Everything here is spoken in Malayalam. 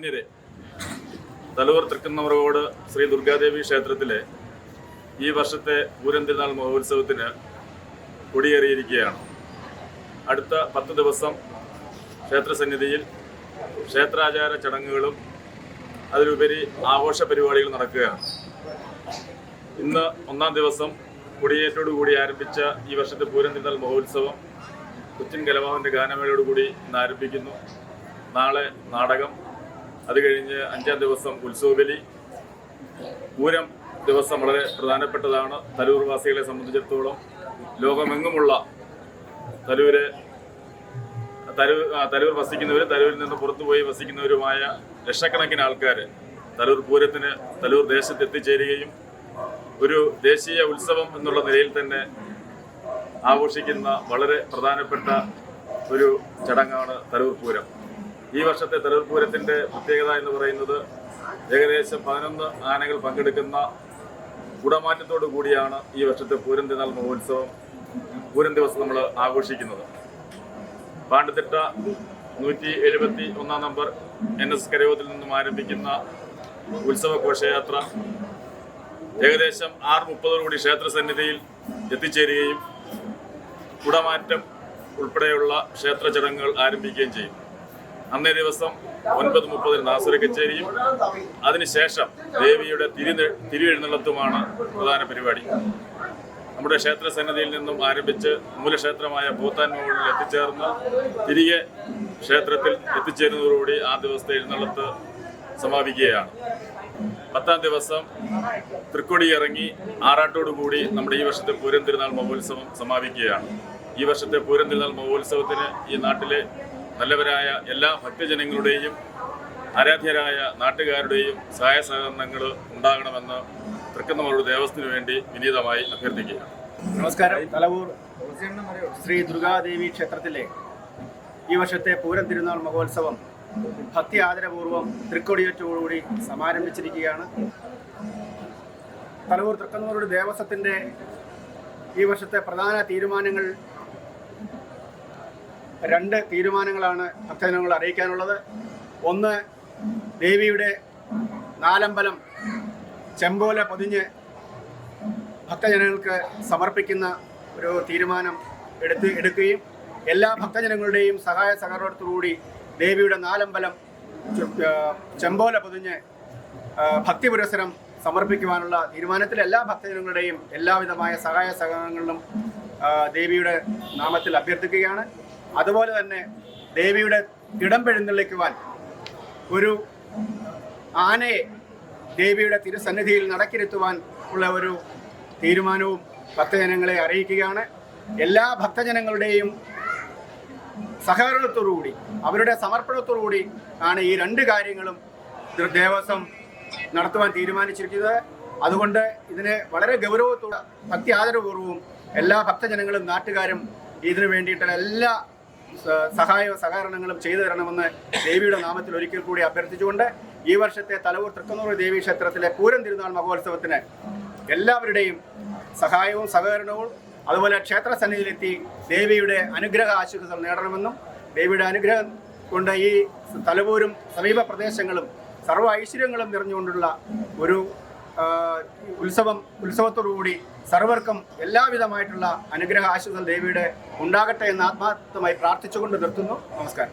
മാന്യരെ, തലൂർ തൃക്കുന്നമറോട് ശ്രീ ദുർഗാദേവി ക്ഷേത്രത്തിലെ ഈ വർഷത്തെ പൂരം തിരുനാൾ മഹോത്സവത്തിന് കൊടിയേറിയിരിക്കുകയാണ്. അടുത്ത 10 ദിവസം ക്ഷേത്രസന്നിധിയിൽ ക്ഷേത്രാചാര ചടങ്ങുകളും അതിലുപരി ആഘോഷ പരിപാടികൾ നടക്കുകയാണ്. ഇന്ന് 1-ാം ദിവസം കൊടിയേറ്റോടുകൂടി ആരംഭിച്ച ഈ വർഷത്തെ പൂരം തിരുനാൾ മഹോത്സവം കൊച്ചിൻ കലവാഹൻ്റെ ഗാനമേളയോടുകൂടി ഇന്ന് ആരംഭിക്കുന്നു. നാളെ നാടകം, അത് കഴിഞ്ഞ് 5-ാം ദിവസം ഉത്സവബലി. പൂരം ദിവസം വളരെ പ്രധാനപ്പെട്ടതാണ്. തലൂർ വാസികളെ സംബന്ധിച്ചിടത്തോളം ലോകമെങ്ങുമുള്ള തലൂർ വസിക്കുന്നവരും തലൂരിൽ നിന്ന് പുറത്തുപോയി വസിക്കുന്നവരുമായ ലക്ഷക്കണക്കിന് ആൾക്കാർ തലൂർ പൂരത്തിന് തലൂർ ദേശത്ത് എത്തിച്ചേരുകയും ഒരു ദേശീയ ഉത്സവം എന്നുള്ള നിലയിൽ തന്നെ ആഘോഷിക്കുന്ന വളരെ പ്രധാനപ്പെട്ട ഒരു ചടങ്ങാണ് തലൂർ പൂരം. ഈ വർഷത്തെ തലൂർ പൂരത്തിൻ്റെ പ്രത്യേകത എന്ന് പറയുന്നത് ഏകദേശം 11 ആനകൾ പങ്കെടുക്കുന്ന കുടമാറ്റത്തോടു കൂടിയാണ് ഈ വർഷത്തെ പൂരം തിരുനാൾ മഹോത്സവം പൂരം ദിവസം നമ്മൾ ആഘോഷിക്കുന്നത്. പാണ്ടിത്തിട്ട 171-ാം നമ്പർ NS കരയോത്തിൽ നിന്നും ആരംഭിക്കുന്ന ഉത്സവ ഘോഷയാത്ര ഏകദേശം 6:30 ക്ഷേത്രസന്നിധിയിൽ എത്തിച്ചേരുകയും കുടമാറ്റം ഉൾപ്പെടെയുള്ള ക്ഷേത്ര ചടങ്ങുകൾ ആരംഭിക്കുകയും ചെയ്യും. അന്നേ ദിവസം 9:30 നാസുര കച്ചേരിയും അതിനുശേഷം ദേവിയുടെ തിരുവെഴുന്നള്ളത്തുമാണ് പ്രധാന പരിപാടി. നമ്മുടെ ക്ഷേത്രസന്നിധിയിൽ നിന്നും ആരംഭിച്ച് മൂലക്ഷേത്രമായ പോത്താൻമൂഴിൽ എത്തിച്ചേർന്ന് തിരികെ ക്ഷേത്രത്തിൽ എത്തിച്ചേരുന്നതോടുകൂടി ആ ദിവസത്തെ എഴുന്നള്ളത്ത് സമാപിക്കുകയാണ്. 10-ാം ദിവസം തൃക്കൊടി ഇറങ്ങി ആറാട്ടോടുകൂടി നമ്മുടെ ഈ വർഷത്തെ പൂരം തിരുനാൾ മഹോത്സവം സമാപിക്കുകയാണ്. ഈ വർഷത്തെ പൂരം തിരുനാൾ മഹോത്സവത്തിന് ഈ നാട്ടിലെ നല്ലവരായ എല്ലാ ഭക്തജനങ്ങളുടെയും ആരാധ്യരായ നാട്ടുകാരുടെയും സഹായ സഹകരണങ്ങൾ ഉണ്ടാകണമെന്ന് തൃക്കുന്നമറോട് ദേവസ്ഥത്തിനു വേണ്ടി വിനീതമായി അഭ്യർത്ഥിക്കുക. നമസ്കാരം. തലവൂർ ശ്രീ ദുർഗാദേവി ക്ഷേത്രത്തിലെ ഈ വർഷത്തെ പൂരം തിരുനാൾ മഹോത്സവം ഭക്തി ആദരപൂർവ്വം തൃക്കൊടിയേറ്റോടുകൂടി സമാരംഭിച്ചിരിക്കുകയാണ്. തലവൂർ തൃക്കുന്നമറോട് ദേവസ്വത്തിൻ്റെ ഈ വർഷത്തെ പ്രധാന തീരുമാനങ്ങൾ 2 തീരുമാനങ്ങളാണ് ഭക്തജനങ്ങൾ അറിയിക്കാനുള്ളത്. ഒന്ന്, ദേവിയുടെ 4 അമ്പലം ചെമ്പോല പൊതിഞ്ഞ് ഭക്തജനങ്ങൾക്ക് സമർപ്പിക്കുന്ന ഒരു തീരുമാനം എടുക്കുകയും എല്ലാ ഭക്തജനങ്ങളുടെയും സഹായ സഹകരണത്തോടുകൂടി ദേവിയുടെ 4 അമ്പലം ചെമ്പോല പൊതിഞ്ഞ് ഭക്തി പുരസ്സരം സമർപ്പിക്കുവാനുള്ള തീരുമാനത്തിൽ എല്ലാ ഭക്തജനങ്ങളുടെയും എല്ലാവിധമായ സഹായ സഹകരണങ്ങളിലും ദേവിയുടെ നാമത്തിൽ അഭ്യർത്ഥിക്കുകയാണ്. അതുപോലെ തന്നെ ദേവിയുടെ ഇടംപെഴുന്നള്ളിക്കുവാൻ ഒരു ആനയെ ദേവിയുടെ തിരുസന്നിധിയിൽ നടക്കിരുത്തുവാൻ ഉള്ള ഒരു തീരുമാനവും ഭക്തജനങ്ങളെ അറിയിക്കുകയാണ്. എല്ലാ ഭക്തജനങ്ങളുടെയും സഹകരണത്തോടുകൂടി അവരുടെ സമർപ്പണത്തോടുകൂടി ആണ് ഈ 2 കാര്യങ്ങളും ദേവസ്വം നടത്തുവാൻ തീരുമാനിച്ചിരിക്കുന്നത്. അതുകൊണ്ട് ഇതിനെ വളരെ ഗൗരവത്തോടെ ഭക്തി ആദരപൂർവ്വവും എല്ലാ ഭക്തജനങ്ങളും നാട്ടുകാരും ഇതിനു വേണ്ടിയിട്ടുള്ള എല്ലാ സഹകരണങ്ങളും ചെയ്തു തരണമെന്ന് ദേവിയുടെ നാമത്തിൽ ഒരിക്കൽ കൂടി അഭ്യർത്ഥിച്ചുകൊണ്ട് ഈ വർഷത്തെ തലവൂർ തൃക്കുന്നമറോട് ദേവി ക്ഷേത്രത്തിലെ പൂരം തിരുനാൾ മഹോത്സവത്തിന് എല്ലാവരുടെയും സഹായവും സഹകരണവും അതുപോലെ ക്ഷേത്ര സന്നിധിയിലെത്തി ദേവിയുടെ അനുഗ്രഹ ആശീർവാദം നേടണമെന്നും ദേവിയുടെ അനുഗ്രഹം കൊണ്ട് ഈ തലവൂരും സമീപ പ്രദേശങ്ങളും സർവ്വ ഐശ്വര്യങ്ങളും നിറഞ്ഞുകൊണ്ടുള്ള ഒരു ഉത്സവത്തോടുകൂടി സർവർക്കും എല്ലാവിധമായിട്ടുള്ള അനുഗ്രഹ ആശീർവാദം ദേവിയുടെ ഉണ്ടാകട്ടെ എന്ന് ആത്മാർത്ഥമായി പ്രാർത്ഥിച്ചുകൊണ്ട് നിർത്തുന്നു. നമസ്കാരം.